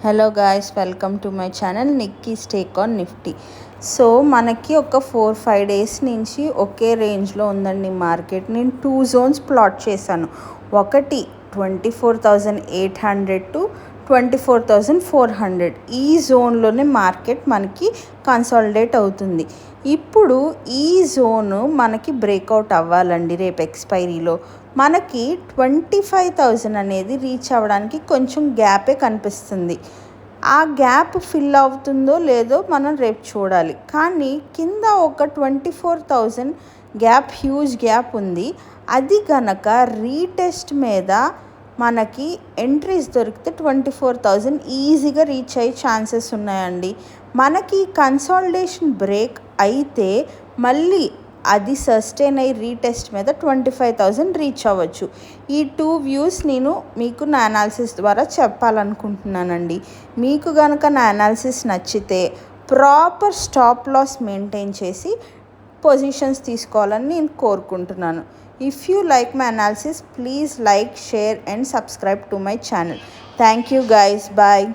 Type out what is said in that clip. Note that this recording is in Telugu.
Hello guys, welcome to my channel Nikki's take on Nifty. So మనకి ఒక 4-5 డేస్ నుంచి ఒకే రేంజ్లో ఉందండి మార్కెట్. నేను 2 జోన్స్ ప్లాట్ చేశాను. ఒకటి 24,800 టు 24,400. ఈ జోన్లోనే మార్కెట్ మనకి కన్సాలిడేట్ అవుతుంది. ఇప్పుడు ఈ జోను మనకి బ్రేక్అవుట్ అవ్వాలండి. రేపు ఎక్స్పైరీలో మనకి 25,000 అనేది రీచ్ అవ్వడానికి కొంచెం గ్యాపే కనిపిస్తుంది. ఆ గ్యాప్ ఫిల్ అవుతుందో లేదో మనం రేపు చూడాలి. కానీ కింద ఒక 24,000 గ్యాప్, హ్యూజ్ గ్యాప్ ఉంది. అది కనుక రీటెస్ట్ మీద మనకి ఎంట్రీస్ దొరికితే 24,000 ఈజీగా రీచ్ అయ్యే ఛాన్సెస్ ఉన్నాయండి. మనకి కన్సాలిడేషన్ బ్రేక్ అయితే మళ్ళీ అది సస్టైన్ అయ్యి రీటెస్ట్ మీద 25,000 రీచ్ అవ్వచ్చు. ఈ 2 వ్యూస్ నేను మీకు నా అనాలిసిస్ ద్వారా చెప్పాలనుకుంటున్నానండి. మీకు కనుక నా అనాలిసిస్ నచ్చితే ప్రాపర్ స్టాప్ లాస్ మెయింటైన్ చేసి పొజిషన్స్ తీసుకోవాలని నేను కోరుకుంటున్నాను. If you like my analysis, please like, share and subscribe to my channel. Thank you guys. Bye.